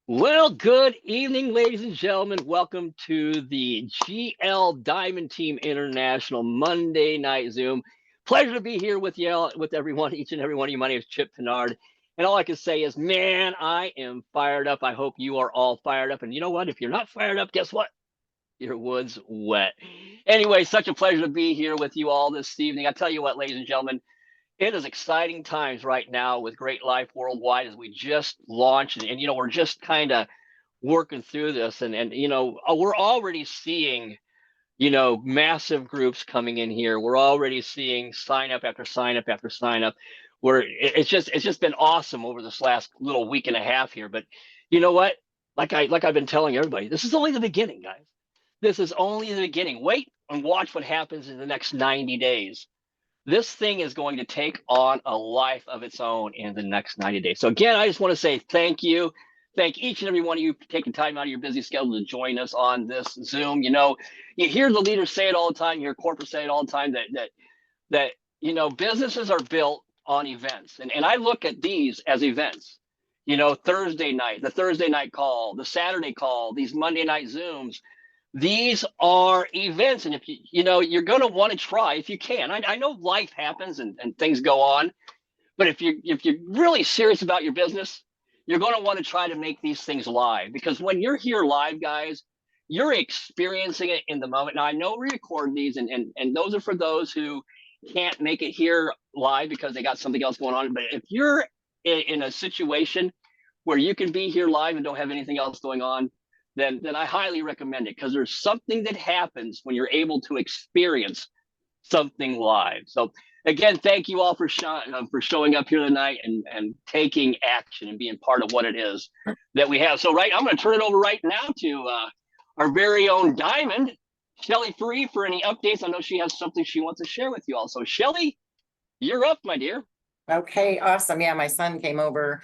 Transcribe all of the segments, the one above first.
Well, good evening, ladies and gentlemen. Welcome to the GL Diamond Team International Monday Night Zoom. Pleasure to be here with you, with everyone, each and every one of you. My name is Chip Pinard. And all I can say is, man, I am fired up. I hope you are all fired up. And you know what? If you're not fired up, guess what? Your wood's wet. Anyway, such a pleasure to be here with you all this evening. I tell you what, ladies and gentlemen, it is exciting times right now with Great Life Worldwide as we just launched. And we're just kind of working through this and we're already seeing massive groups coming in here. We're already seeing sign up after sign up after sign up where it's just been awesome over this last little week and a half here. But you know what, like I've been telling everybody, this is only the beginning, guys. This is only the beginning. Wait and watch what happens in the next 90 days. This thing is going to take on a life of its own in the next 90 days. So again, I just want to say thank you. Thank each and every one of you for taking time out of your busy schedule to join us on this Zoom. You hear the leaders say it all the time, you hear corporate say it all the time that businesses are built on events. And I look at these as events. Thursday night, the Thursday night call, the Saturday call, these Monday night Zooms. These are events, and if you're going to want to try if you can. I know life happens and things go on, but if you're really serious about your business, you're going to want to try to make these things live, because when you're here live, guys, you're experiencing it in the moment. Now, I know we record these, and those are for those who can't make it here live because they got something else going on. But if you're in a situation where you can be here live and don't have anything else going on, then I highly recommend it, because there's something that happens when you're able to experience something live. So again, thank you all for showing up here tonight and taking action and being part of what it is that we have. So, right, I'm going to turn it over right now to our very own Diamond, Shelly Free, for any updates. I know she has something she wants to share with you all. So, Shelly, you're up, my dear. Okay, awesome. Yeah, my son came over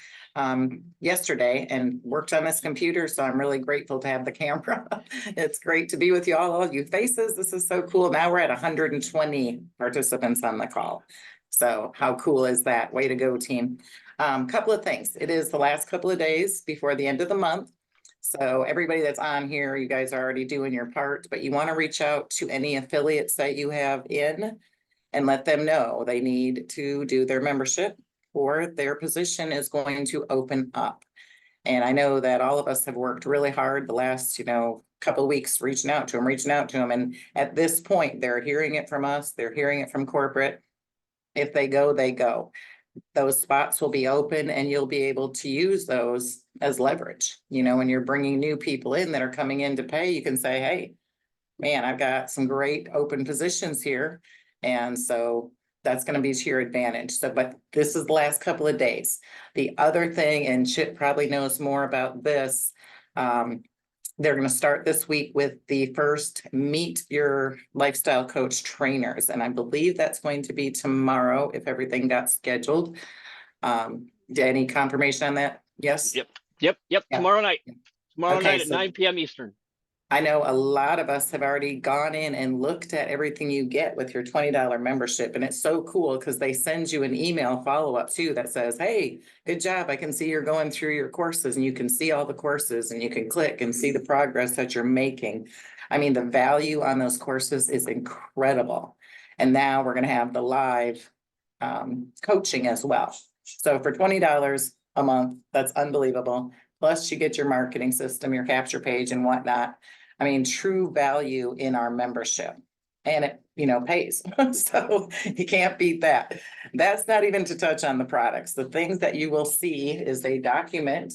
yesterday and worked on this computer, so I'm really grateful to have the camera. It's great to be with you all you faces. This is so cool. Now we're at 120 participants on the call. So how cool is that? Way to go, team. Couple of things. It is the last couple of days before the end of the month. So everybody that's on here, you guys are already doing your part, but you want to reach out to any affiliates that you have in and let them know they need to do their membership or their position is going to open up. And I know that all of us have worked really hard the last, couple of weeks, reaching out to them. And at this point, they're hearing it from us. They're hearing it from corporate. If they go, they go. Those spots will be open and you'll be able to use those as leverage. When you're bringing new people in that are coming in to pay, you can say, hey, man, I've got some great open positions here. And so that's going to be to your advantage. So, but this is the last couple of days. The other thing, and Chip probably knows more about this, they're going to start this week with the first Meet Your Lifestyle Coach trainers. And I believe that's going to be tomorrow if everything got scheduled. Any confirmation on that? Yes? Yep. Yeah. Tomorrow night. Tomorrow night at 9 p.m. Eastern. I know a lot of us have already gone in and looked at everything you get with your $20 membership. And it's so cool because they send you an email follow-up too that says, hey, good job. I can see you're going through your courses, and you can see all the courses and you can click and see the progress that you're making. I mean, the value on those courses is incredible. And now we're going to have the live coaching as well. So for $20 a month, that's unbelievable. Plus you get your marketing system, your capture page and whatnot. I mean, true value in our membership, and it, pays. So you can't beat that. That's not even to touch on the products. The things that you will see is a document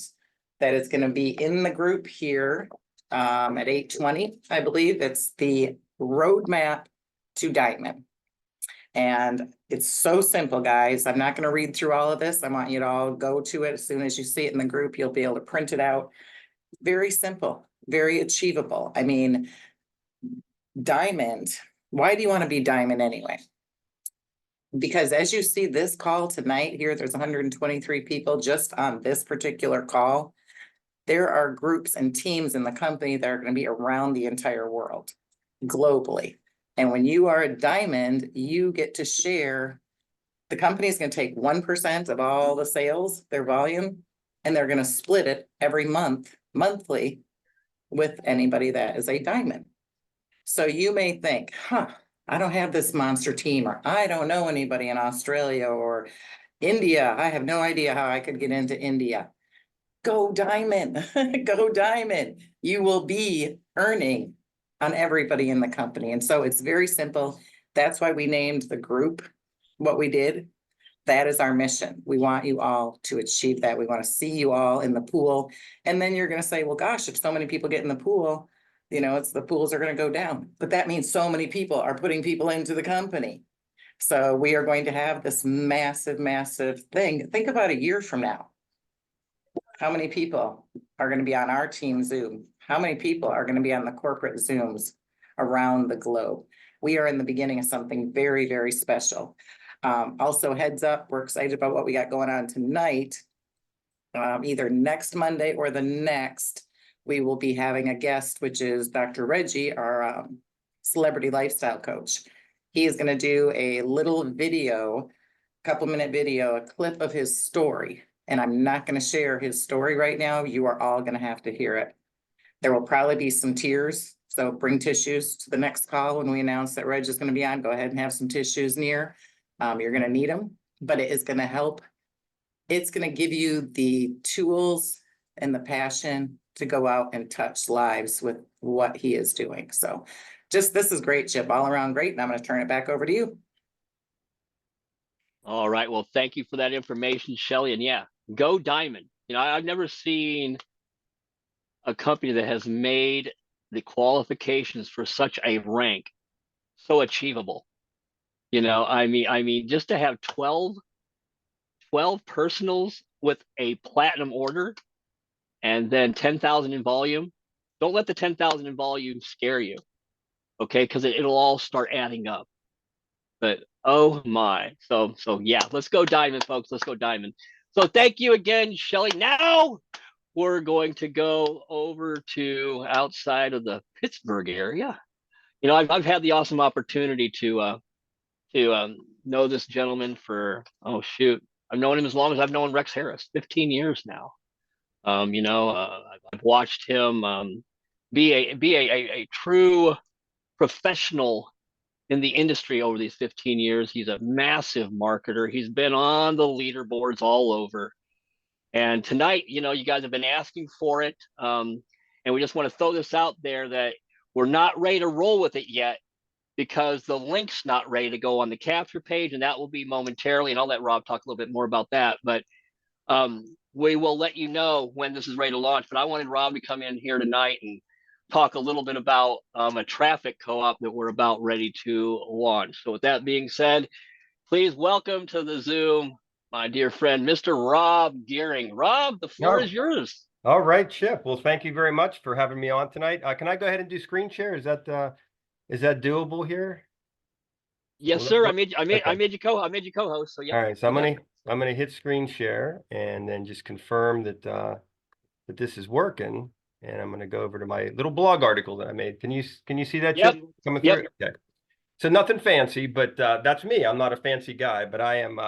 that is going to be in the group here at 8:20. I believe it's the roadmap to Diamond. And it's so simple, guys. I'm not going to read through all of this. I want you to all go to it. As soon as you see it in the group, you'll be able to print it out. Very simple, very achievable. I mean, Diamond, why do you want to be Diamond anyway? Because as you see this call tonight here, there's 123 people just on this particular call. There are groups and teams in the company that are going to be around the entire world, globally. And when you are a Diamond, you get to share. The company is going to take 1% of all the sales, their volume, and they're going to split it every month monthly with anybody that is a diamond. So you may think, I don't have this monster team, or I don't know anybody in Australia or India. I have no idea how I could get into India. Go diamond, go diamond. You will be earning on everybody in the company. And so it's very simple. That's why we named the group what we did. That is our mission. We want you all to achieve that. We want to see you all in the pool. And then you're going to say, well, gosh, if so many people get in the pool, it's the pools are going to go down. But that means so many people are putting people into the company. So we are going to have this massive, massive thing. Think about a year from now. How many people are going to be on our team Zoom? How many people are going to be on the corporate Zooms around the globe? We are in the beginning of something very, very special. Also, heads up, we're excited about what we got going on tonight. Either next Monday or the next, we will be having a guest, which is Dr. Reggie, our celebrity lifestyle coach. He is going to do a little video, couple-minute video, a clip of his story. And I'm not going to share his story right now. You are all going to have to hear it. There will probably be some tears. So bring tissues to the next call when we announce that Reg is going to be on. Go ahead and have some tissues near. You're going to need them, but it is going to help. It's going to give you the tools and the passion to go out and touch lives with what he is doing. So this is great, Chip, all around great. And I'm going to turn it back over to you. All right. Well, thank you for that information, Shelly. And yeah, go diamond. I've never seen a company that has made the qualifications for such a rank so achievable. I mean, just to have 12 personals with a platinum order and then 10,000 in volume. Don't let the 10,000 in volume scare you. Okay. Because it'll all start adding up. But oh my. So yeah, let's go diamond, folks. Let's go diamond. So thank you again, Shelly. Now we're going to go over to outside of the Pittsburgh area. I've had the awesome opportunity to know this gentleman for, I've known him as long as I've known Rex Harris, 15 years now. I've watched him be a true professional in the industry over these 15 years. He's a massive marketer. He's been on the leaderboards all over. And tonight, you guys have been asking for it. And we just want to throw this out there that we're not ready to roll with it yet because the link's not ready to go on the capture page, and that will be momentarily. And I'll let Rob talk a little bit more about that. But we will let you know when this is ready to launch. But I wanted Rob to come in here tonight and talk a little bit about a traffic co-op that we're about ready to launch. So with that being said, please welcome to the Zoom my dear friend, Mr. Rob Gehring. Rob, the floor is yours. All right, Chip. Well, thank you very much for having me on tonight. Can I go ahead and do screen share? Is that doable here? Yes, sir. I made you co-host. So yeah. All right. So I'm gonna hit screen share and then just confirm that that this is working. And I'm gonna go over to my little blog article that I made. Can you see that, Chip, coming through? Okay. So nothing fancy, but that's me. I'm not a fancy guy, but I am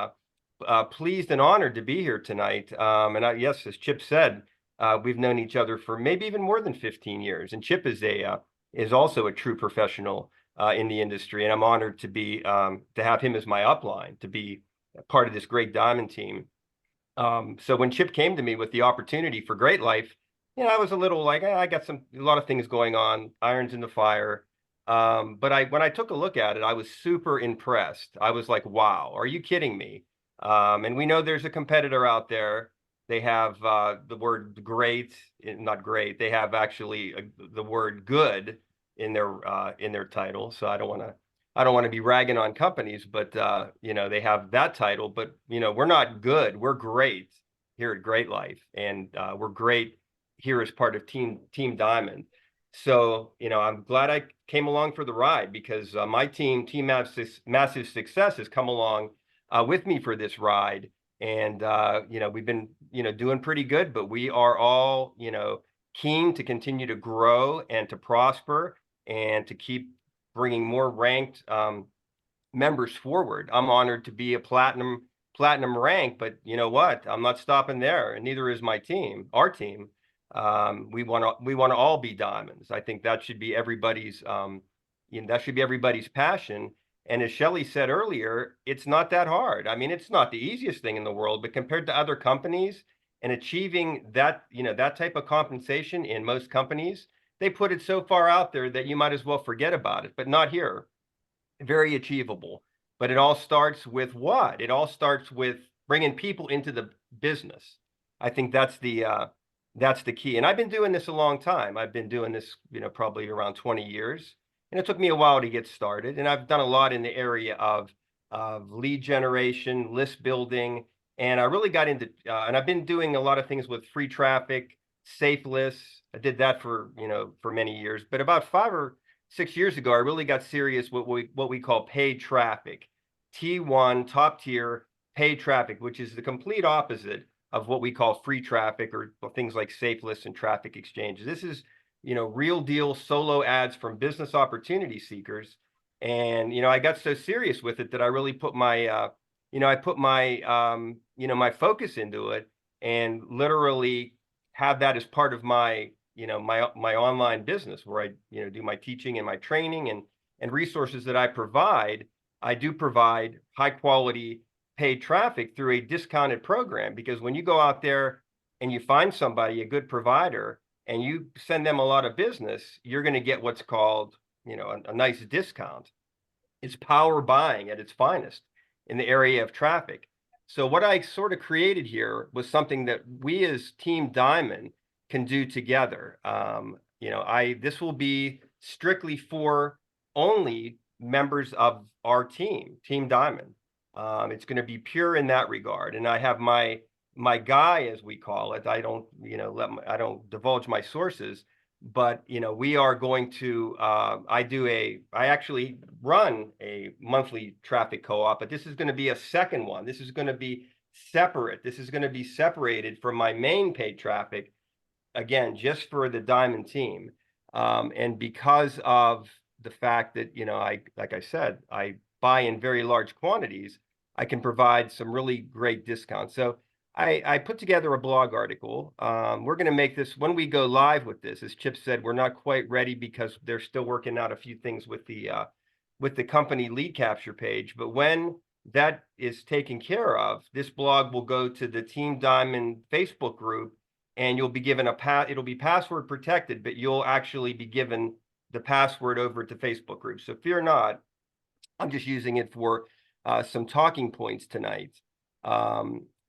pleased and honored to be here tonight. Yes, as Chip said, we've known each other for maybe even more than 15 years. And Chip is also a true professional in the industry, and I'm honored to have him as my upline, to be part of this great diamond team. So when Chip came to me with the opportunity for Great Life, I was a little like, I got a lot of things going on, irons in the fire. But when I took a look at it, I was super impressed. I was like, wow, are you kidding me? And we know there's a competitor out there. They have the word great, not great. They have actually the word good in their title. So I don't want to be ragging on companies, but they have that title. But we're not good. We're great here at Great Life, and we're great here as part of Team Diamond. So I'm glad I came along for the ride, because my Team Massive Success has come along with me for this ride, and we've been doing pretty good, but we are all keen to continue to grow and to prosper and to keep bringing more ranked members forward. I'm honored to be a platinum rank, but you know what? I'm not stopping there, and neither is my team, our team. We want to all be diamonds. I think that should be everybody's, that should be everybody's passion. And as Shelley said earlier, it's not that hard. I mean, it's not the easiest thing in the world, but compared to other companies and achieving that, that type of compensation in most companies, they put it so far out there that you might as well forget about it, but not here. Very achievable. But it all starts with what? It all starts with bringing people into the business. I think that's the key. And I've been doing this a long time. I've been doing this, probably around 20 years. And it took me a while to get started. And I've done a lot in the area of lead generation, list building. And I really got into, and I've been doing a lot of things with free traffic, safe lists. I did that for many years. But about 5 or 6 years ago, I really got serious with what we call paid traffic, T1, top tier paid traffic, which is the complete opposite of what we call free traffic or things like safe lists and traffic exchanges. This is, real deal solo ads from business opportunity seekers. And, I got so serious with it that I really put my, my focus into it and literally have that as part of my, my online business where I, do my teaching and my training and resources that I provide. I do provide high quality paid traffic through a discounted program, because when you go out there and you find somebody, a good provider, and you send them a lot of business, you're going to get what's called, a nice discount. It's power buying at its finest in the area of traffic. So what I sort of created here was something that we as Team Diamond can do together. This will be strictly for only members of our team, Team Diamond. It's going to be pure in that regard. And I have my guy, as we call it. I don't, I don't divulge my sources, but, we are going to, I actually run a monthly traffic co-op, but this is going to be a second one. This is going to be separate. This is going to be separated from my main paid traffic, again, just for the Diamond team. And because of the fact that, like I said, I buy in very large quantities, I can provide some really great discounts. So I put together a blog article. We're going to make this, when we go live with this, as Chip said, we're not quite ready because they're still working out a few things with the company lead capture page. But when that is taken care of, this blog will go to the Team Diamond Facebook group, and you'll be given it'll be password protected, but you'll actually be given the password over to Facebook group. So fear not, I'm just using it for some talking points tonight.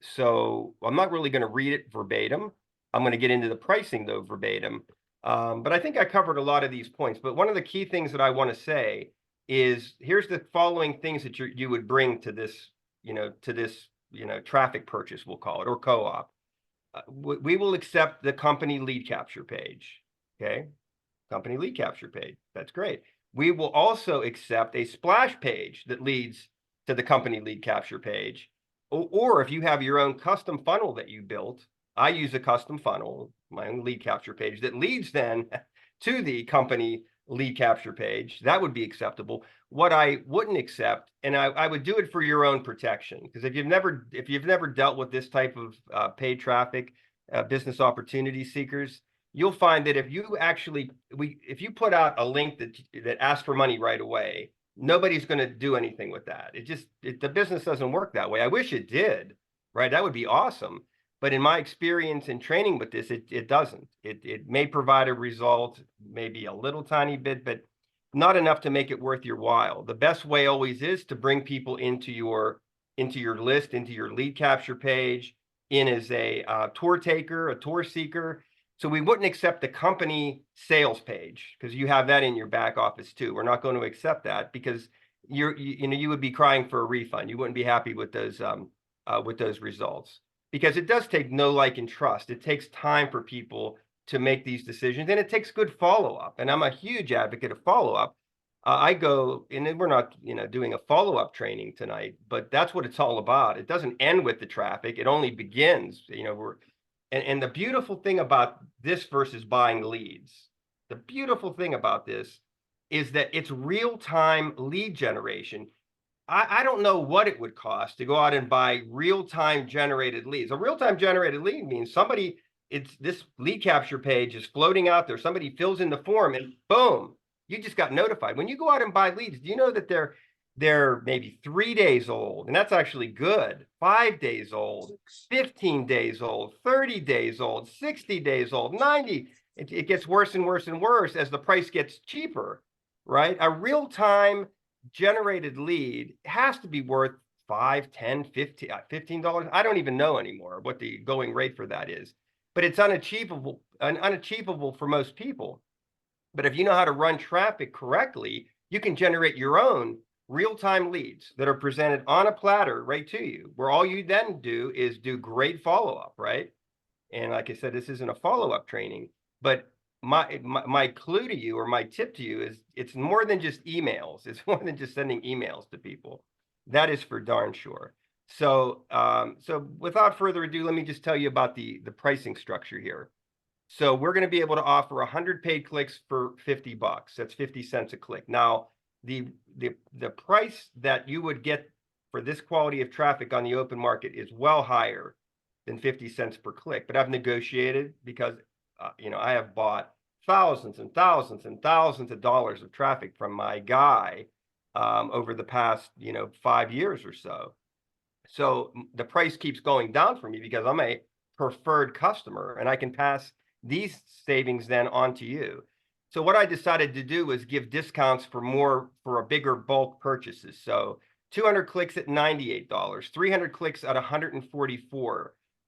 So I'm not really going to read it verbatim. I'm going to get into the pricing though verbatim. But I think I covered a lot of these points. But one of the key things that I want to say is here's the following things that you would bring to this, traffic purchase, we'll call it, or co-op. We will accept the company lead capture page. Okay. Company lead capture page. That's great. We will also accept a splash page that leads to the company lead capture page. Or if you have your own custom funnel that you built, I use a custom funnel, my own lead capture page that leads then to the company lead capture page. That would be acceptable. What I wouldn't accept, and I would do it for your own protection, because if you've never dealt with this type of paid traffic, business opportunity seekers, you'll find that if you put out a link that asks for money right away, nobody's going to do anything with that. The business doesn't work that way. I wish it did, right? That would be awesome. But in my experience in training with this, it doesn't. It may provide a result, maybe a little tiny bit, but not enough to make it worth your while. The best way always is to bring people into your list, into your lead capture page, in as a tour taker, a tour seeker. So we wouldn't accept the company sales page because you have that in your back office too. We're not going to accept that because you would be crying for a refund. You wouldn't be happy with those results, because it does take know, like, and trust. It takes time for people to make these decisions, and it takes good follow-up. And I'm a huge advocate of follow-up. I go, and we're not, doing a follow-up training tonight, but that's what it's all about. It doesn't end with the traffic. It only begins, and the beautiful thing about this versus buying leads, the beautiful thing about this is that it's real-time lead generation. I don't know what it would cost to go out and buy real-time generated leads. A real-time generated lead means somebody it's this lead capture page is floating out there. Somebody fills in the form and boom, you just got notified. When you go out and buy leads, do you know that they're maybe 3 days old, and that's actually good. 5 days old, 15 days old, 30 days old, 60 days old, 90. It gets worse and worse and worse as the price gets cheaper, right? A real-time generated lead has to be worth $5, $10, $15. I don't even know anymore what the going rate for that is, but it's unachievable for most people. But if you know how to run traffic correctly, you can generate your own real-time leads that are presented on a platter right to you, where all you then do is do great follow-up, right? And like I said, this isn't a follow-up training, but my clue to you, or my tip to you, is it's more than just emails. It's more than just sending emails to people. That is for darn sure. So so without further ado, let me just tell you about the pricing structure here. So we're going to be able to offer 100 paid clicks for $50. That's 50 cents a click. Now, the price that you would get for this quality of traffic on the open market is well higher than 50 cents per click. But I've negotiated because I have bought thousands and thousands and thousands of dollars of traffic from my guy over the past 5 years or so. So the price keeps going down for me because I'm a preferred customer, and I can pass these savings then on to you. So what I decided to do was give discounts for a bigger bulk purchases. So 200 clicks at $98, 300 clicks at $144,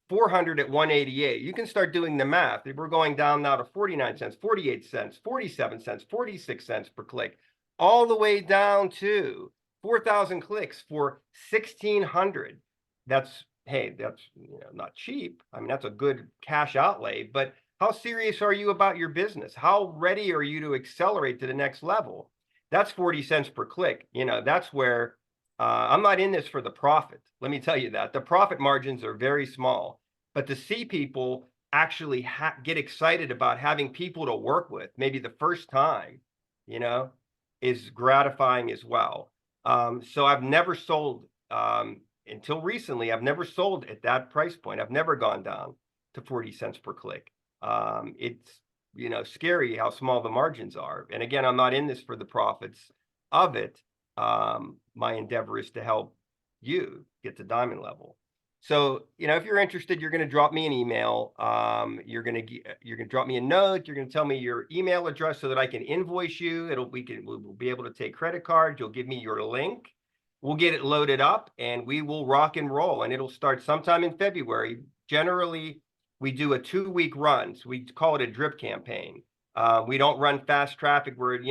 400 at $188. You can start doing the math. We're going down now to 49 cents, 48 cents, 47 cents, 46 cents per click, all the way down to 4,000 clicks for $1,600. That's not cheap. I mean, that's a good cash outlay, but how serious are you about your business? How ready are you to accelerate to the next level? That's 40 cents per click. That's where I'm not in this for the profit. Let me tell you that. The profit margins are very small, but to see people actually get excited about having people to work with, maybe the first time, is gratifying as well. So I've never sold, until recently, I've never sold at that price point. I've never gone down to 40 cents per click. It's scary how small the margins are. And again, I'm not in this for the profits of it. My endeavor is to help you get to diamond level. So, if you're interested, you're going to drop me an email. You're going to drop me a note. You're going to tell me your email address so that I can invoice you. We'll be able to take credit cards. You'll give me your link. We'll get it loaded up and we will rock and roll. And it'll start sometime in February. Generally, we do a 2-week run. So we call it a drip campaign. We don't run fast traffic where,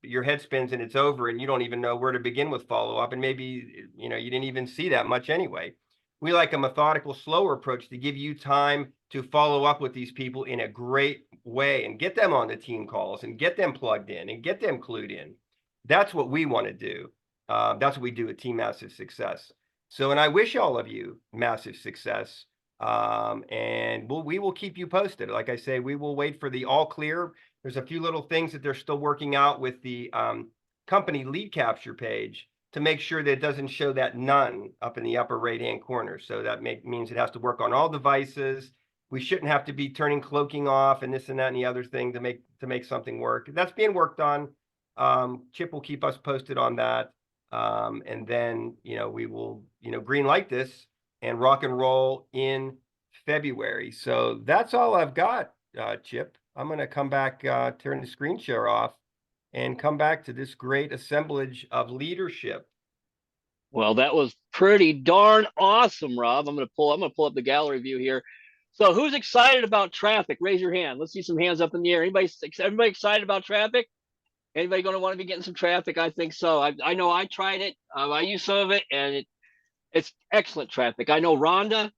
your head spins and it's over and you don't even know where to begin with follow-up. And maybe, you didn't even see that much anyway. We like a methodical, slower approach to give you time to follow up with these people in a great way and get them on the team calls and get them plugged in and get them clued in. That's what we want to do. That's what we do at Team Massive Success. So, and I wish all of you massive success. And we will keep you posted. Like I say, we will wait for the all clear. There's a few little things that they're still working out with the company lead capture page to make sure that it doesn't show that none up in the upper right hand corner. So that means it has to work on all devices. We shouldn't have to be turning cloaking off and this and that and the other thing to make something work. That's being worked on. Chip will keep us posted on that. And then we will green light this and rock and roll in February. So that's all I've got, Chip. I'm going to come back, turn the screen share off, and come back to this great assemblage of leadership. Well, that was pretty darn awesome, Rob. I'm going to pull up the gallery view here. So who's excited about traffic? Raise your hand. Let's see some hands up in the air. Everybody excited about traffic? Anybody going to want to be getting some traffic? I think so. I know I tried it. I used some of it, and it's excellent traffic. I know Rhonda.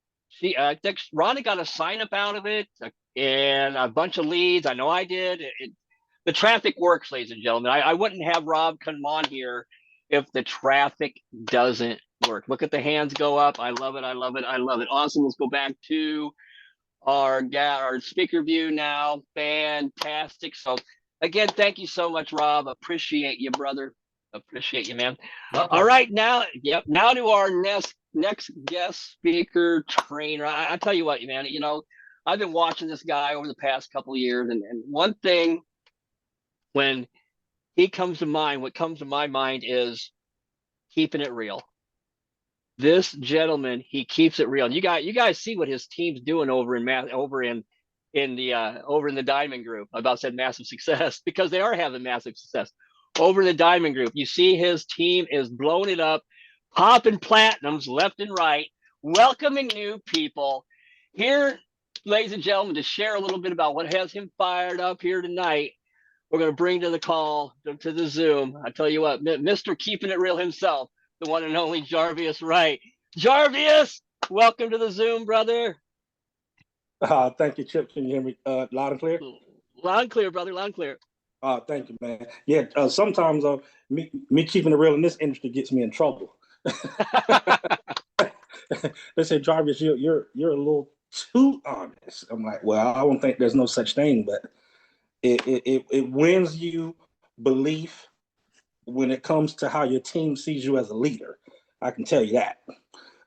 Rhonda got a sign up out of it and a bunch of leads. I know I did. The traffic works, ladies and gentlemen. I wouldn't have Rob come on here if the traffic doesn't work. Look at the hands go up. I love it. I love it. I love it. Awesome. Let's go back to our speaker view now. Fantastic. So again, thank you so much, Rob. Appreciate you, brother. Appreciate you, man. All right, now to our next guest speaker trainer. I tell you what, man, I've been watching this guy over the past couple of years, and one thing when he comes to mind, what comes to my mind is keeping it real. This gentleman, he keeps it real. And you guys see what his team's doing over in the Diamond Group. I about said massive success because they are having massive success over the Diamond Group. You see his team is blowing it up, popping platinums left and right, welcoming new people. Here, ladies and gentlemen, to share a little bit about what has him fired up here tonight, we're going to bring to the call, to the Zoom. I tell you what, Mr. Keeping It Real himself, the one and only Jarveious Wright. Jarveious, welcome to the Zoom, brother. Thank you, Chip. Can you hear me loud and clear? Loud and clear, brother, loud and clear. Thank you, man. Yeah, sometimes me keeping it real in this industry gets me in trouble. They say, Jarveious, you're a little too honest. I'm like, well, I don't think there's no such thing, but it wins you belief when it comes to how your team sees you as a leader. I can tell you that.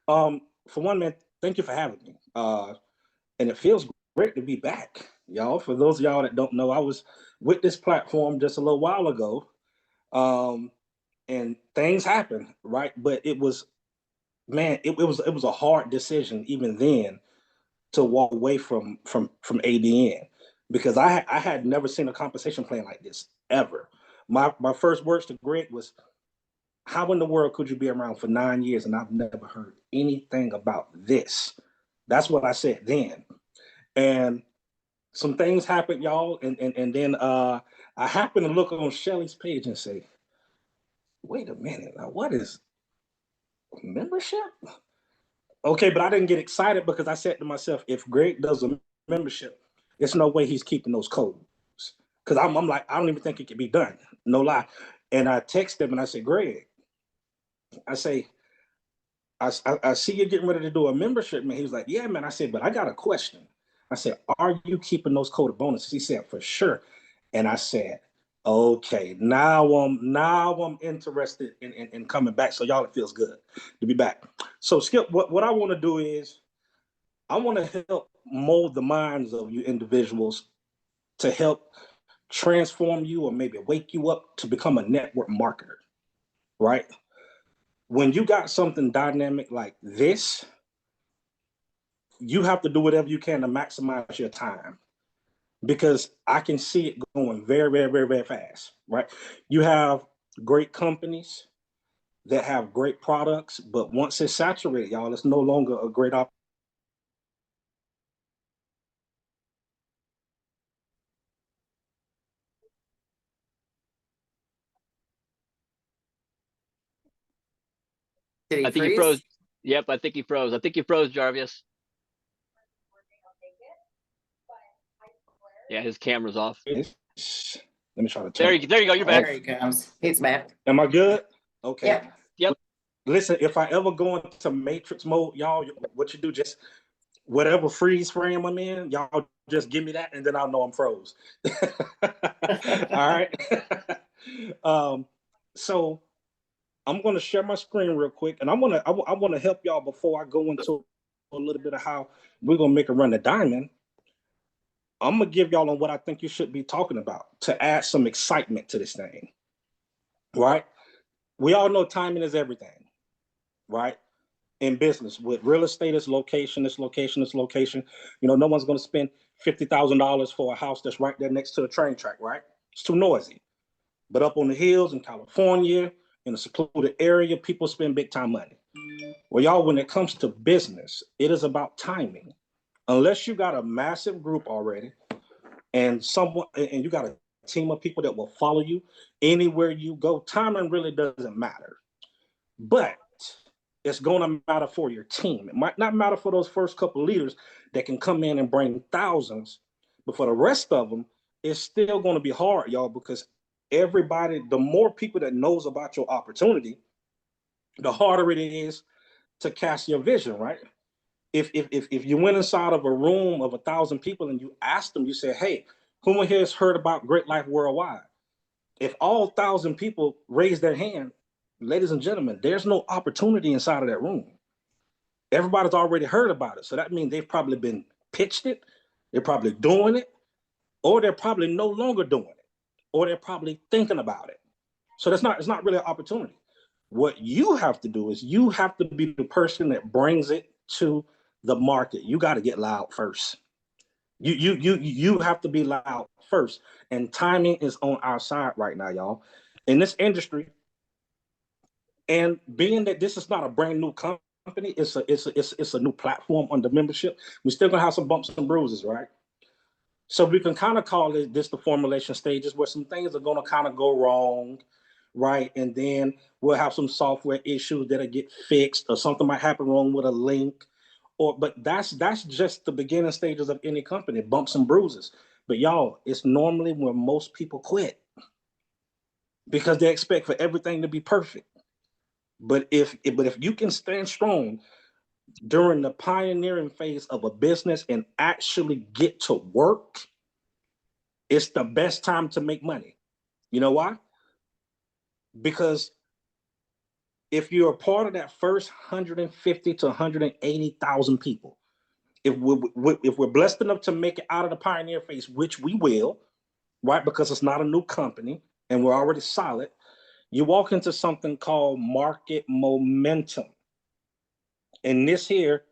For one, man, thank you for having me. And it feels great to be back, y'all. For those of y'all that don't know, I was with this platform just a little while ago, and things happened, right? But it was, man, it was a hard decision even then to walk away from ADN because I had never seen a compensation plan like this ever. My first words to Greg was, "How in the world could you be around for 9 years and I've never heard anything about this?" That's what I said then. And some things happened, y'all, and then I happened to look on Shelly's page and say, "Wait a minute, now what is membership?" Okay, but I didn't get excited because I said to myself, if Greg does a membership, there's no way he's keeping those codes. Because I'm like, I don't even think it can be done. No lie. And I texted him and I said, Greg, I say, I see you getting ready to do a membership, man. He was like, yeah, man. I said, but I got a question. I said, are you keeping those coded bonuses? He said, for sure. And I said, okay, now I'm interested in coming back. So y'all, it feels good to be back. So Skip, what I want to do is I want to help mold the minds of you individuals to help transform you or maybe wake you up to become a network marketer, right? When you got something dynamic like this, you have to do whatever you can to maximize your time because I can see it going very, very, very, very fast, right? You have great companies that have great products, but once it's saturated, y'all, it's no longer a great opportunity. Did he I think freeze? he froze. Yep, I think he froze. I think you froze, Jarveious. Yeah, his camera's off. Let me try to turn. There you go. You're back. There he comes. He's back. Am I good? Okay. Yeah. Yep. Listen, if I ever go into matrix mode, y'all, what you do, just whatever freeze frame I'm in, y'all just give me that and then I'll know I'm froze. All right. So I'm going to share my screen real quick and I want to help y'all before I go into a little bit of how we're going to make a run to diamond. I'm going to give y'all on what I think you should be talking about to add some excitement to this thing, right? We all know timing is everything, right? In business, with real estate, it's location, it's location, it's location. You know, no one's going to spend $50,000 for a house that's right there next to a train track, right? It's too noisy. But up on the hills in California, in a secluded area, people spend big time money. Well, y'all, when it comes to business, it is about timing. Unless you got a massive group already and you got a team of people that will follow you anywhere you go, timing really doesn't matter. But it's going to matter for your team. It might not matter for those first couple of leaders that can come in and bring thousands, but for the rest of them, it's still going to be hard, y'all, because everybody, the more people that knows about your opportunity, the harder it is to cast your vision, right? If you went inside of a room of 1,000 people and you asked them, you say, hey, who here has heard about Great Life Worldwide? If all 1,000 people raise their hand, ladies and gentlemen, there's no opportunity inside of that room. Everybody's already heard about it. So that means they've probably been pitched it. They're probably doing it, or they're probably no longer doing it, or they're probably thinking about it. So it's not really an opportunity. What you have to do is you have to be the person that brings it to the market. You got to get loud first. You have to be loud first. And timing is on our side right now, y'all. In this industry, and being that this is not a brand new company, it's a new platform under membership. We're still gonna have some bumps and bruises, right? So we can kind of call it this the formulation stages, where some things are gonna kind of go wrong, right? And then we'll have some software issues that'll get fixed, or something might happen wrong with a link, but that's just the beginning stages of any company, bumps and bruises. But y'all, it's normally where most people quit because they expect for everything to be perfect. But if you can stand strong during the pioneering phase of a business and actually get to work, it's the best time to make money. You know why? Because if you're a part of that first 150 to 180,000 people, if we're blessed enough to make it out of the pioneer phase, which we will, right? Because it's not a new company and we're already solid, you walk into something called market momentum. And this here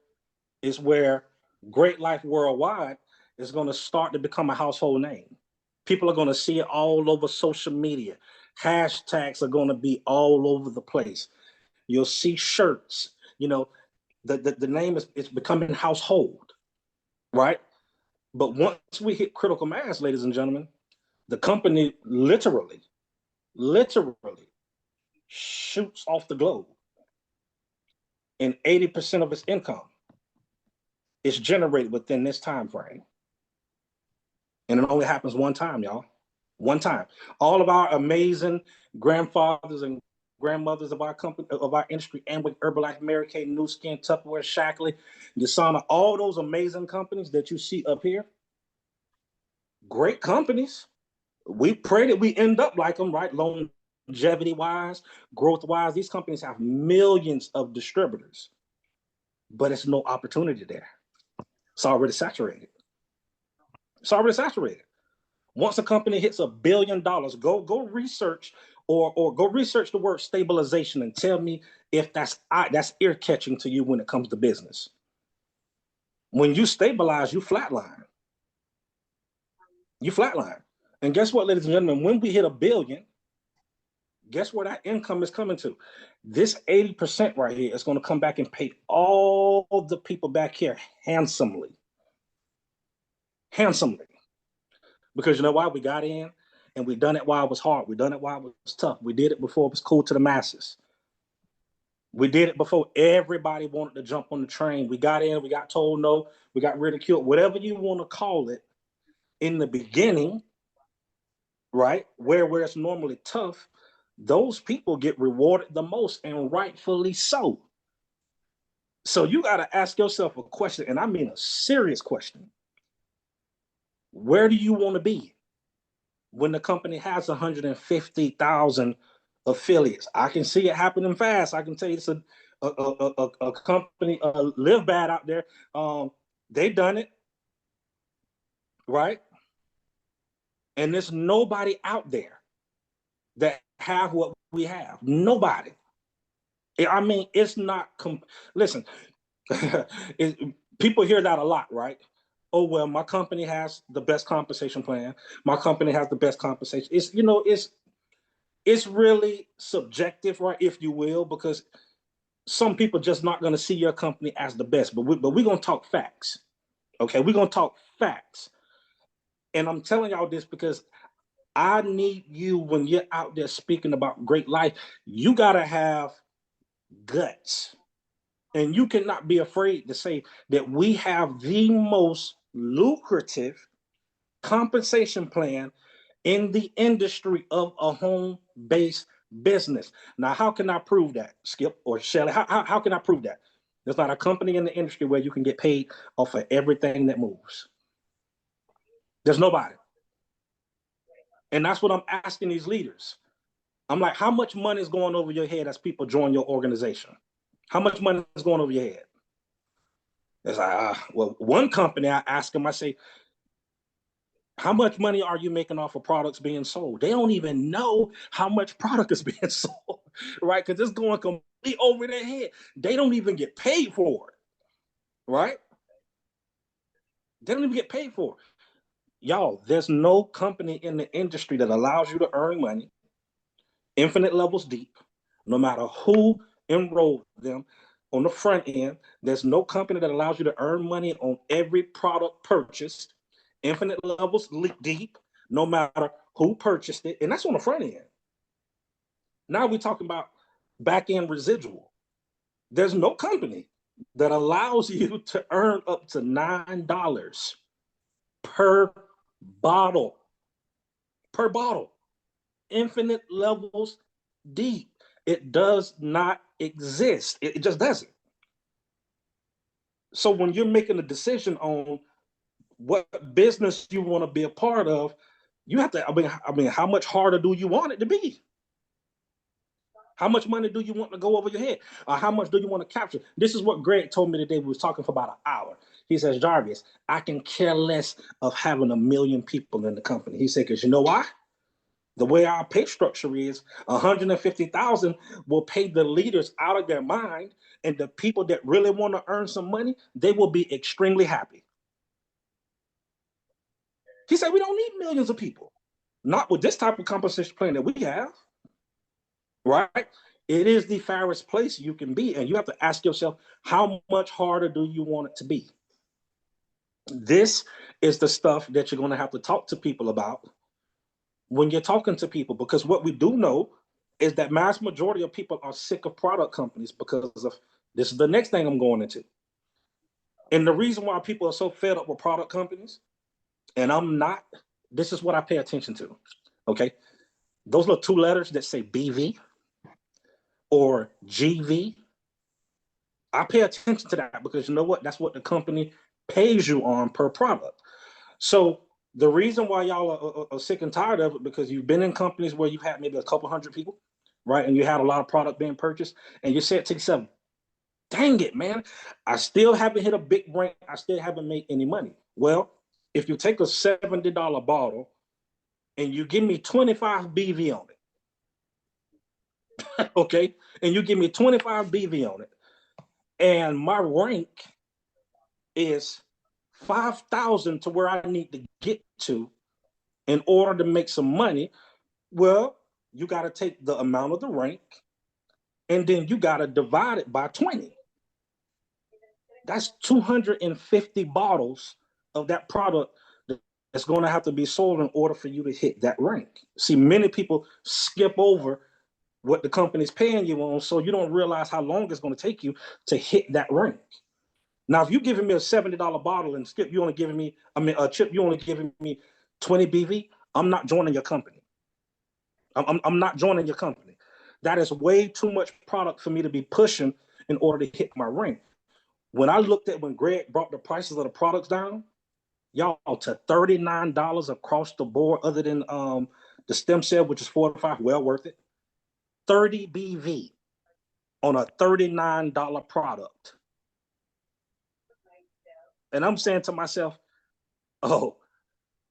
is where Great Life Worldwide is going to start to become a household name. People are going to see it all over social media. Hashtags are going to be all over the place. You'll see shirts. You know, the name is becoming household, right? But once we hit critical mass, ladies and gentlemen, the company literally shoots off the globe. And 80% of its income is generated within this time frame. And it only happens one time, y'all. One time. All of our amazing grandfathers and grandmothers of our company, of our industry, Amway, Herbalife, Mary Kay, Nu Skin, Tupperware, Shackley, Yasana, all those amazing companies that you see up here, great companies. We pray that we end up like them, right? Longevity-wise, growth-wise, these companies have millions of distributors, but it's no opportunity there. It's already saturated. It's already saturated. Once a company hits $1 billion, go research or go research the word stabilization and tell me if that's ear catching to you when it comes to business. When you stabilize, you flatline. You flatline. And guess what, ladies and gentlemen? When we hit $1 billion, guess where that income is coming to? This 80% right here is going to come back and pay all the people back here handsomely. Handsomely. Because you know why? We got in and we done it while it was hard. We done it while it was tough. We did it before it was cool to the masses. We did it before everybody wanted to jump on the train. We got in, we got told no, we got ridiculed, whatever you want to call it. In the beginning, right, where it's normally tough, those people get rewarded the most, and rightfully so. So you got to ask yourself a question, and I mean a serious question. Where do you want to be when the company has 150,000 affiliates? I can see it happening fast. I can tell you it's a company, Live Bad out there. They done it, right? And there's nobody out there that have what we have. Nobody. I mean, it's not. Listen, people hear that a lot, right? Oh, well, my company has the best compensation plan. My company has the best compensation. It's really subjective, right, if you will, because some people just not going to see your company as the best. But we're going to talk facts, okay? We're going to talk facts. And I'm telling y'all this because I need you, when you're out there speaking about great life, you got to have guts. And you cannot be afraid to say that we have the most lucrative compensation plan in the industry of a home-based business. Now, how can I prove that, Skip or Shelly? How can I prove that? There's not a company in the industry where you can get paid off of everything that moves. There's nobody. And that's what I'm asking these leaders. I'm like, how much money is going over your head as people join your organization? How much money is going over your head? It's like, well, one company, I ask them, I say, How much money are you making off of products being sold? They don't even know how much product is being sold, right? Because it's going completely over their head. They don't even get paid for it, right? They don't even get paid for it. Y'all, there's no company in the industry that allows you to earn money infinite levels deep, no matter who enrolled them on the front end. There's no company that allows you to earn money on every product purchased, infinite levels deep, no matter who purchased it. And that's on the front end. Now we're talking about back end residual. There's no company that allows you to earn up to $9 per bottle. Per bottle. Infinite levels deep. It does not exist. It just doesn't. So when you're making a decision on what business you want to be a part of, you have to, I mean, how much harder do you want it to be? How much money do you want to go over your head? Or how much do you want to capture? This is what Greg told me today. We was talking for about an hour. He says, Jarveious, I can care less of having 1 million people in the company. He said, because you know why? The way our pay structure is, 150,000 will pay the leaders out of their mind, and the people that really want to earn some money, they will be extremely happy. He said, we don't need millions of people, not with this type of compensation plan that we have, right? It is the fairest place you can be, and you have to ask yourself, how much harder do you want it to be? This is the stuff that you're going to have to talk to people about when you're talking to people, because what we do know is that mass majority of people are sick of product companies because of this is the next thing I'm going into. And the reason why people are so fed up with product companies, and I'm not, this is what I pay attention to. Okay. Those little 2 letters that say BV or GV, I pay attention to that because you know what? That's what the company pays you on per product. So the reason why y'all are sick and tired of it, because you've been in companies where you've had maybe a couple hundred people, right? And you had a lot of product being purchased, and you said to yourself, dang it, man, I still haven't hit a big rank. I still haven't made any money. Well, if you take a $70 bottle and you give me 25 BV on it, okay, and you give me 25 BV on it, and my rank is 5,000 to where I need to get to in order to make some money, well, you got to take the amount of the rank and then you got to divide it by 20. That's 250 bottles of that product that's going to have to be sold in order for you to hit that rank. See, many people skip over what the company's paying you on, so you don't realize how long it's going to take you to hit that rank. Now, if you're giving me a $70 bottle and Skip, you only giving me, Chip, you only giving me 20 BV, I'm not joining your company. I'm not joining your company. That is way too much product for me to be pushing in order to hit my rank. When I looked at when Greg brought the prices of the products down, y'all, to $39 across the board, other than the stem cell, which is 4 to 5, well worth it. 30 BV on a $39 product. And I'm saying to myself, oh,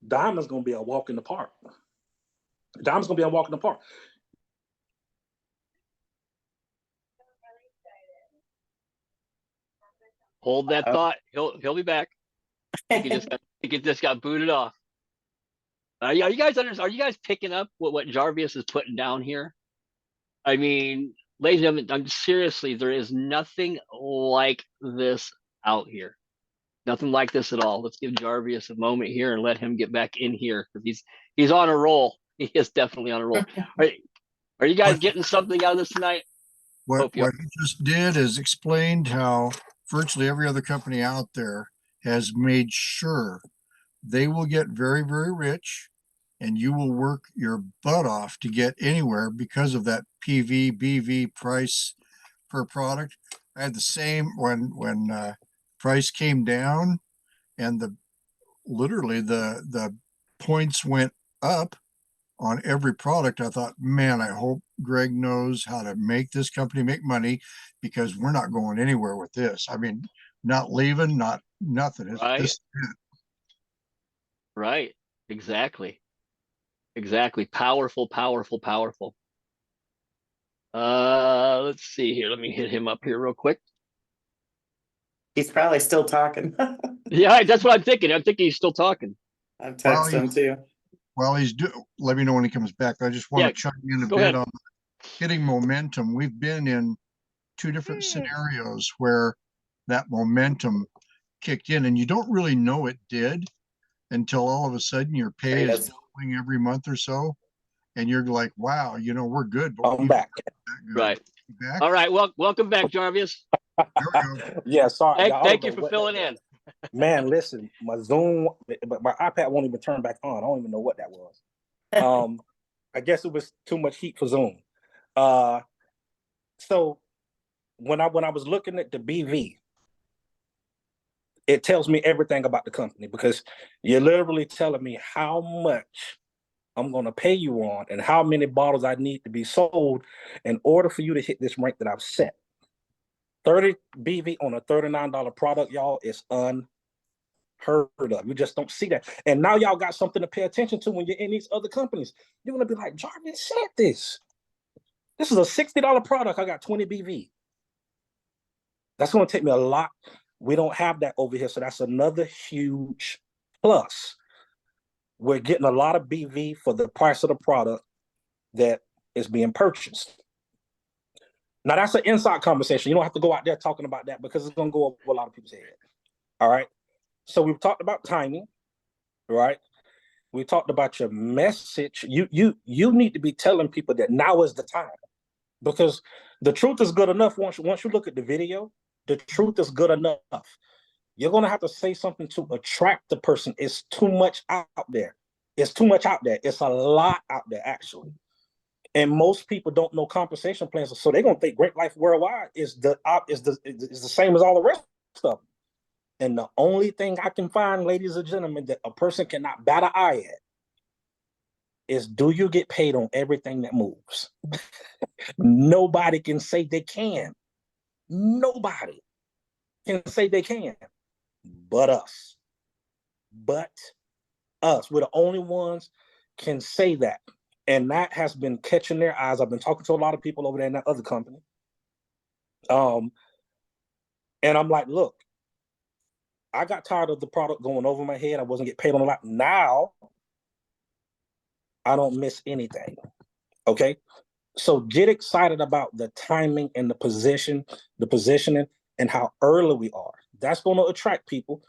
Diamond's going to be a walk in the park. Diamond's going to be a walk in the park. Hold that thought. He'll be back. He just got booted off. Are you guys picking up what Jarveious is putting down here? I mean, ladies and gentlemen, I'm seriously, there is nothing like this out here. Nothing like this at all. Let's give Jarveious a moment here and let him get back in here because he's on a roll. He is definitely on a roll. Are you guys getting something out of this tonight? What he just did is explained how virtually every other company out there has made sure they will get very, very rich and you will work your butt off to get anywhere because of that PV, BV price per product. I had the same when price came down and literally the points went up on every product. I thought, man, I hope Greg knows how to make this company make money because we're not going anywhere with this. I mean, not leaving, not nothing. Right. Right. Exactly. Exactly. Powerful, powerful, powerful. Let's see here. Let me hit him up here real quick. He's probably still talking. Yeah, that's what I'm thinking. I'm thinking he's still talking. I've texted him too. Well, let me know when he comes back. I just want Yeah, to chime in a go bit ahead. on hitting momentum. We've been in two different scenarios where that momentum kicked in, and you don't really know it did until all of a sudden your pay is doubling every month or so, and you're like, wow, we're good, but I'm back. Right. Back? All right. Well, welcome back, Jarveious. There we go. Yeah, sorry. Thank you for filling in. Man, listen, my Zoom, but my iPad won't even turn back on. I don't even know what that was. I guess it was too much heat for Zoom. So when I was looking at the BV, it tells me everything about the company, because you're literally telling me how much I'm going to pay you on and how many bottles I need to be sold in order for you to hit this rank that I've set. 30 BV on a $39 product, y'all, is unheard of. You just don't see that. And now y'all got something to pay attention to when you're in these other companies. You're going to be like, Jarveious said this. This is a $60 product. I got 20 BV. That's going to take me a lot. We don't have that over here. So that's another huge plus. We're getting a lot of BV for the price of the product that is being purchased. Now, that's an inside conversation. You don't have to go out there talking about that, because it's going to go over a lot of people's head. All right. So we've talked about timing, right? We talked about your message. You need to be telling people that now is the time, because the truth is good enough. Once you look at the video, the truth is good enough. You're going to have to say something to attract the person. It's too much out there. It's too much out there. It's a lot out there, actually. And most people don't know compensation plans, so they're going to think Great Life Worldwide is the same as all the rest of them. And the only thing I can find, ladies and gentlemen, that a person cannot bat an eye at is, do you get paid on everything that moves? Nobody can say they can. Nobody can say they can, but us. But us. We're the only ones can say that. And that has been catching their eyes. I've been talking to a lot of people over there in that other company. And I'm like, look, I got tired of the product going over my head. I wasn't getting paid on a lot. Now, I don't miss anything. Okay? So get excited about the timing and the positioning, and how early we are. That's going to attract people.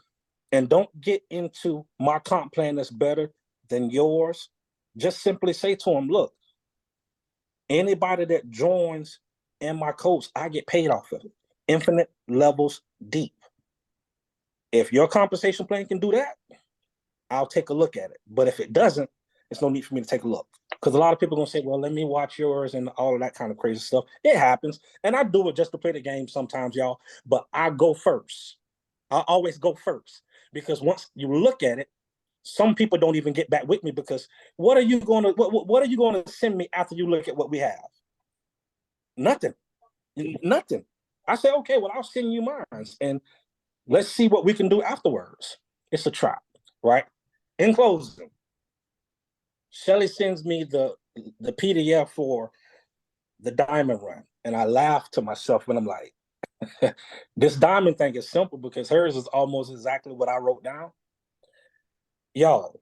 And don't get into my comp plan that's better than yours. Just simply say to them, look, anybody that joins in my coach, I get paid off of it. Infinite levels deep. If your compensation plan can do that, I'll take a look at it. But if it doesn't, it's no need for me to take a look. Because a lot of people are going to say, well, let me watch yours and all of that kind of crazy stuff. It happens. And I do it just to play the game sometimes, y'all. But I go first. I always go first. Because once you look at it, some people don't even get back with me, because what are you going to send me after you look at what we have? Nothing. I say, okay, well, I'll send you mine, and let's see what we can do afterwards. It's a trap, right? In closing, Shelly sends me the PDF for the diamond run, and I laugh to myself when I'm like, this diamond thing is simple, because hers is almost exactly what I wrote down. Y'all,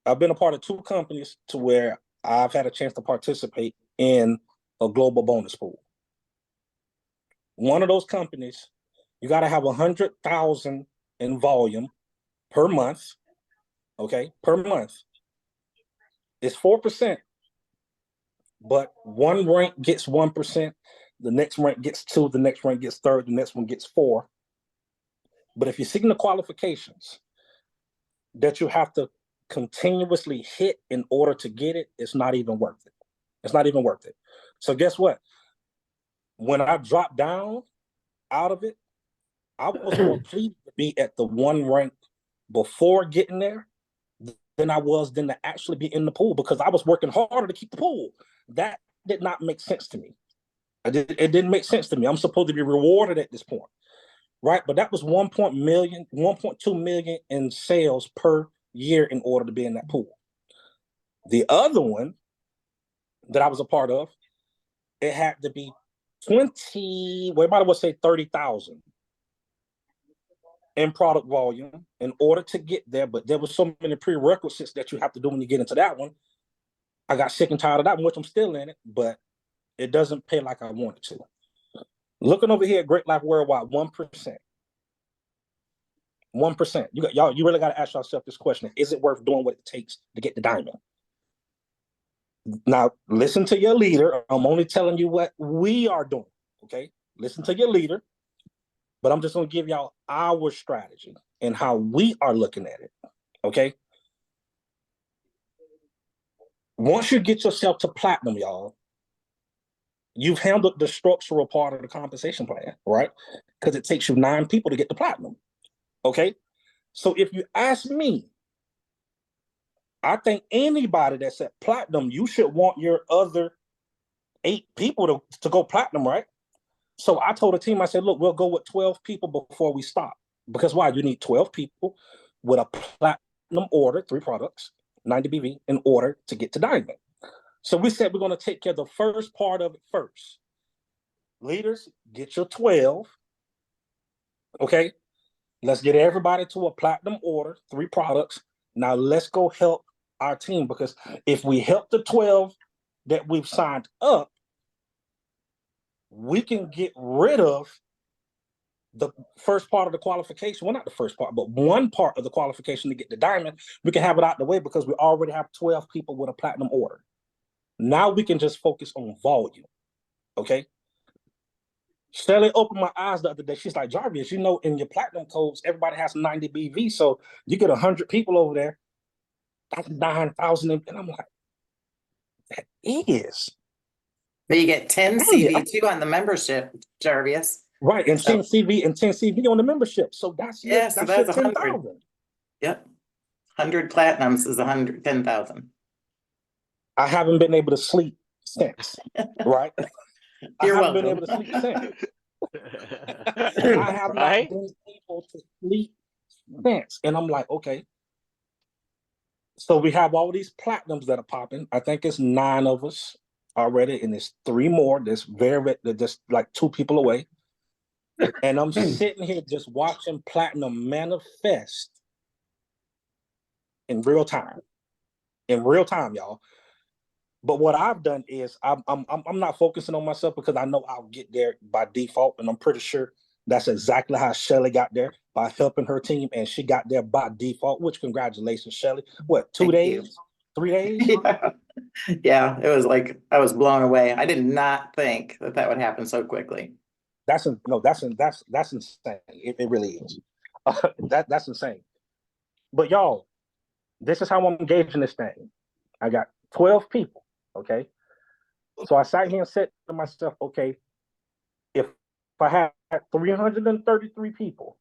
I've been a part of 2 companies to where I've had a chance to participate in a global bonus pool. One of those companies, you got to have 100,000 in volume per month. Okay, per month. It's 4%, but one rank gets 1%, the next rank gets 2, the next rank gets 3, the next one gets 4. But if you're seeing the qualifications that you have to continuously hit in order to get it, it's not even worth it. It's not even worth it. So guess what? When I dropped down out of it, I was more pleased to be at the 1 rank before getting there than I was to actually be in the pool, because I was working harder to keep the pool. That did not make sense to me. It didn't make sense to me. I'm supposed to be rewarded at this point, right? But that was 1.2 million in sales per year in order to be in that pool. The other one that I was a part of, it had to be 20, well, everybody would say 30,000 in product volume in order to get there. But there was so many prerequisites that you have to do when you get into that one. I got sick and tired of that one, which I'm still in it, but it doesn't pay like I wanted to. Looking over here at Great Life Worldwide, 1%. 1%. You really got to ask yourself this question. Is it worth doing what it takes to get the diamond? Now, listen to your leader. I'm only telling you what we are doing, okay? Listen to your leader, but I'm just going to give y'all our strategy and how we are looking at it, okay? Once you get yourself to platinum, y'all, you've handled the structural part of the compensation plan, right? Because it takes you 9 people to get to platinum, okay? So if you ask me, I think anybody that's at platinum, you should want your other 8 people to go platinum, right? So I told the team, I said, look, we'll go with 12 people before we stop. Because why? You need 12 people with a platinum order, 3 products, 90 BV, in order to get to diamond. So we said we're going to take care of the first part of it first. Leaders, get your 12. Okay? Let's get everybody to a platinum order, 3 products. Now let's go help our team, because if we help the 12 that we've signed up, we can get rid of the first part of the qualification. Well, not the first part, but one part of the qualification to get the diamond. We can have it out the way because we already have 12 people with a platinum order. Now we can just focus on volume. Okay? Shelly opened my eyes the other day. She's like, Jarveious, you know, in your platinum codes, everybody has 90 BV. So you get 100 people over there, that's 9,000. And I'm like, that is. But you get 10 CV too on the membership, Jarveious. Right, and 10 CV and 10 CV on the membership. So that's so that's 100. 10,000. Yep. 100 platinums is 110,000. I haven't been able to sleep since, right? You're I haven't welcome. been able to sleep since. I have not Right? been able to sleep since. And I'm like, okay. So we have all these platinums that are popping. I think it's 9 of us already, and there's 3 more. They're just like 2 people away. And I'm sitting here just watching platinum manifest in real time. In real time, y'all. But what I've done is I'm not focusing on myself, because I know I'll get there by default, and I'm pretty sure that's exactly how Shelly got there, by helping her team, and she got there by default. Which, congratulations, Shelly. What, 2 days, 3 days? Yeah, it was like I was blown away. I did not think that would happen so quickly. That's insane. It really is. That's insane. But y'all, this is how I'm engaging this thing. I got 12 people. Okay. So I sat here and said to myself, okay, if I had 333 people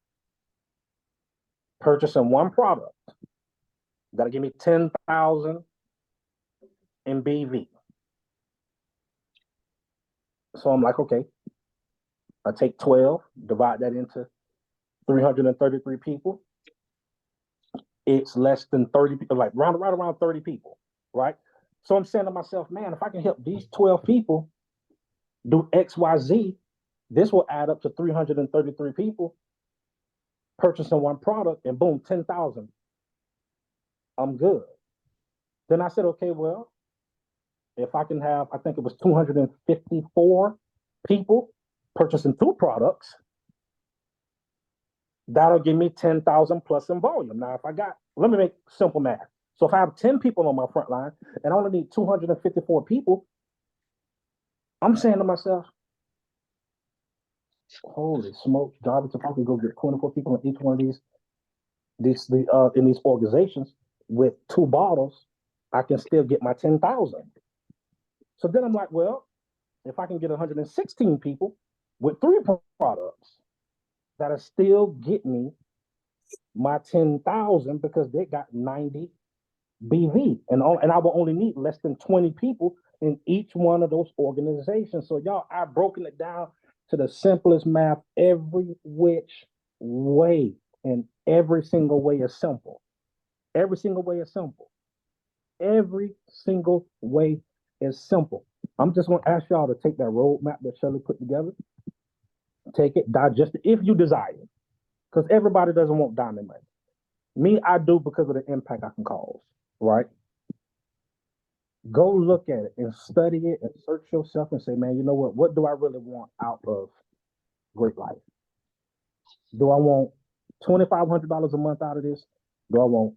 purchasing one product, that'll give me 10,000 in BV. So I'm like, okay, I take 12, divide that into 333 people. It's less than 30 people, like right around 30 people, right? So I'm saying to myself, man, if I can help these 12 people do X, Y, Z, this will add up to 333 people purchasing one product, and boom, 10,000. I'm good. Then I said, okay, well, if I can have, I think it was 254 people purchasing 2 products, that'll give me 10,000 plus in volume. Now, let me make simple math. So if I have 10 people on my front line and I only need 254 people, I'm saying to myself, holy smokes, Jarveious, if I could go get 24 people in each one of these in these organizations with 2 bottles, I can still get my 10,000. So then I'm like, well, if I can get 116 people with 3 products, that'll still get me my 10,000, because they got 90 BV, and I will only need less than 20 people in each one of those organizations. So y'all, I've broken it down to the simplest math, every which way, and every single way is simple. Every single way is simple. Every single way is simple. I'm just going to ask y'all to take that roadmap that Shelley put together, take it, digest it if you desire, because everybody doesn't want diamond money. Me, I do because of the impact I can cause, right? Go look at it and study it and search yourself and say, man, you know what? What do I really want out of Great Life? Do I want $2,500 a month out of this? Do I want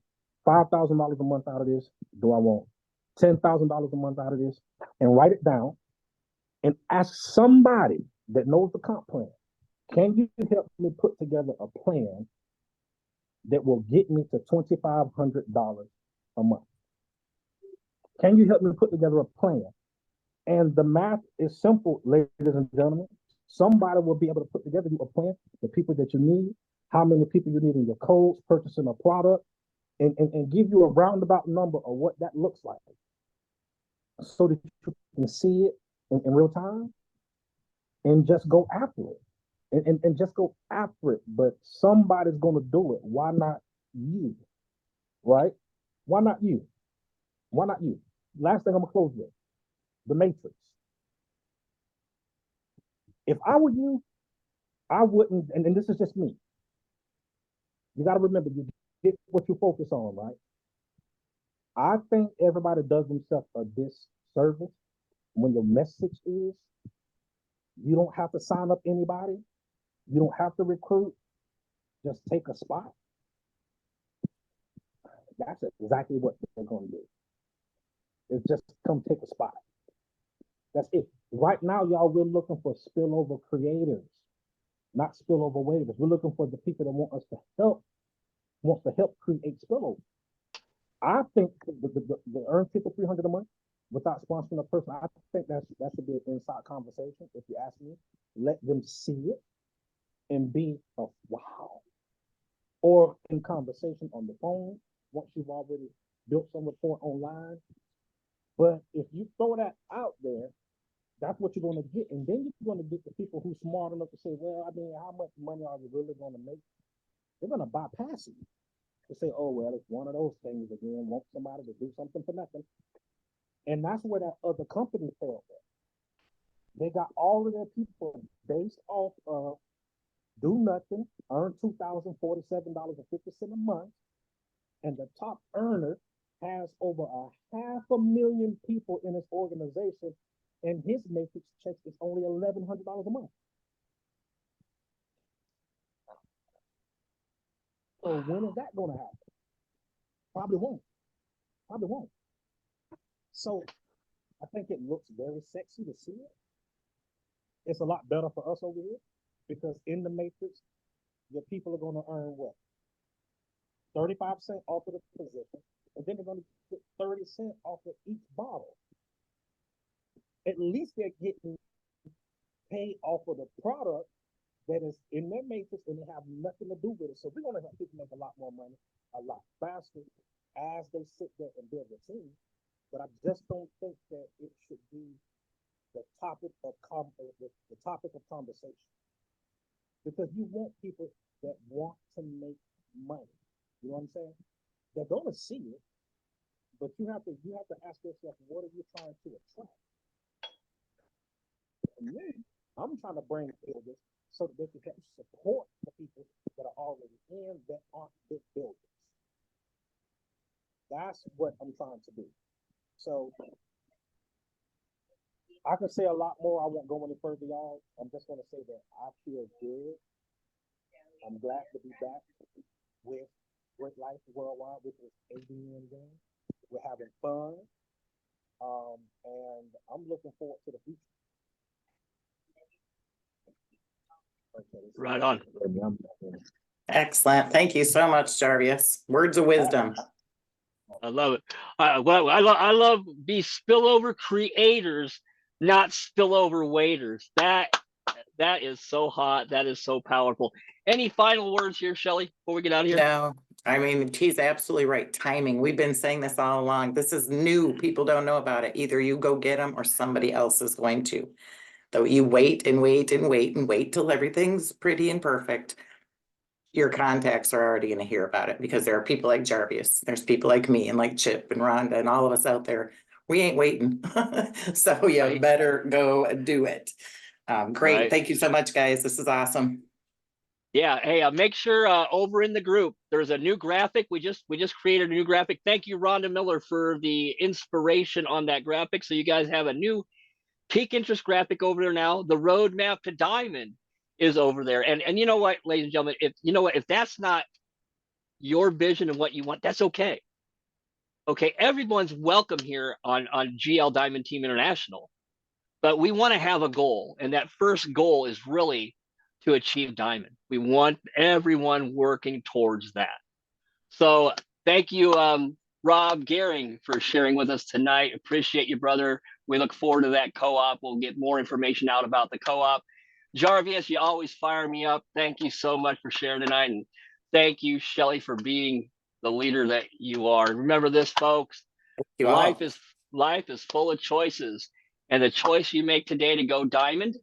$5,000 a month out of this? Do I want $10,000 a month out of this? And write it down and ask somebody that knows the comp plan. Can you help me put together a plan that will get me to $2,500 a month? Can you help me put together a plan? And the math is simple, ladies and gentlemen. Somebody will be able to put together a plan, the people that you need, how many people you need in your codes, purchasing a product, and give you a roundabout number of what that looks like so that you can see it in real time and just go after it. And just go after it. But somebody's going to do it. Why not you? Right? Why not you? Why not you? Last thing I'm going to close with, the Matrix. If I were you, I wouldn't, and this is just me. You got to remember, you get what you focus on, right? I think everybody does themselves a disservice when your message is, you don't have to sign up anybody. You don't have to recruit. Just take a spot. That's exactly what they're going to do. It's just come take a spot. That's it. Right now, y'all, we're looking for spillover creators, not spillover waivers. We're looking for the people that want us to help create spillover. I think the earn people $300 a month without sponsoring a person, I think that should be an inside conversation. If you ask me, let them see it and be a wow. Or in conversation on the phone once you've already built some rapport online. But if you throw that out there, that's what you're going to get. And then you're going to get the people who's smart enough to say, well, I mean, how much money are we really going to make? They're going to bypass you. To say, oh, well, it's one of those things again, want somebody to do something for nothing. And that's where that other company failed at. They got all of their people based off of do nothing, earn $2,047.50 a month, and the top earner has over 500,000 people in his organization, and his matrix check is only $1,100 a month. So when is that going to happen? Probably won't. Probably won't. So I think it looks very sexy to see it. It's a lot better for us over here because in the matrix, your people are going to earn what? 35 cents off of the position, and then they're going to get 30 cents off of each bottle. At least they're getting paid off of the product that is in their matrix and they have nothing to do with it. So we're going to help people make a lot more money, a lot faster as they sit there and build a team. But I just don't think that it should be the topic of conversation, because you want people that want to make money. You know what I'm saying? They're going to see it, but you have to ask yourself, what are you trying to attract? And me, I'm trying to bring builders so that they can help support the people that are already in that aren't big builders. That's what I'm trying to do. So I can say a lot more. I won't go any further, y'all. I'm just going to say that I feel good. I'm glad to be back with Great Life Worldwide, which is ABN game. We're having fun. And I'm looking forward to the future. Okay, Right on. Excellent. Thank you so much, Jarveious. Words of wisdom. I love it. I love these spillover creators, not spillover waiters. That is so hot. That is so powerful. Any final words here, Shelley, before we get out of here? No, I mean, he's absolutely right. Timing. We've been saying this all along. This is new. People don't know about it. Either you go get them or somebody else is going to. Though you wait and wait and wait and wait till everything's pretty and perfect. your contacts are already gonna hear about it because there are people like Jarveious, there's people like me and like Chip and Rhonda and all of us out there. We ain't waiting. So you Right. better go do it. Great. Right. Thank you so much, guys. This is awesome. Yeah. Hey, make sure over in the group there's a new graphic. We just created a new graphic. Thank you, Rhonda Miller, for the inspiration on that graphic. So you guys have a new peak interest graphic over there now. The roadmap to diamond is over there. And you know what, ladies and gentlemen, if that's not your vision and what you want, that's okay. Okay, everyone's welcome here on GL Diamond Team International, but we want to have a goal, and that first goal is really to achieve diamond. We want everyone working towards that. So thank you, Rob Gehring, for sharing with us tonight. Appreciate you, brother. We look forward to that co-op. We'll get more information out about the co-op. Jarveious, you always fire me up. Thank you so much for sharing tonight, and thank you, Shelly, for being the leader that you are. Remember this, folks. You Life all. is full of choices, and the choice you make today to go diamond,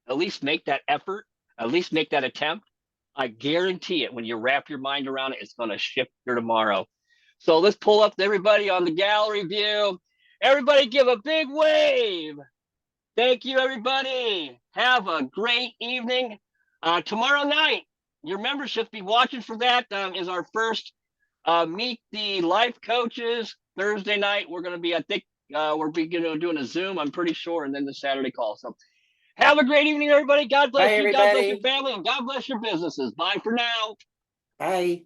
at least make that effort, at least make that attempt. I guarantee it, when you wrap your mind around it, it's going to shift your tomorrow. So let's pull up everybody on the gallery view. Everybody give a big wave. Thank you, everybody. Have a great evening. Tomorrow night, your memberships, be watching for that. Is our first meet the life coaches. Thursday night, we're going to be, I think, we're doing a Zoom, I'm pretty sure, and then the Saturday call. So have a great evening, everybody. God bless Bye, you. God bless everybody. your family, and God bless your businesses. Bye for now. Bye.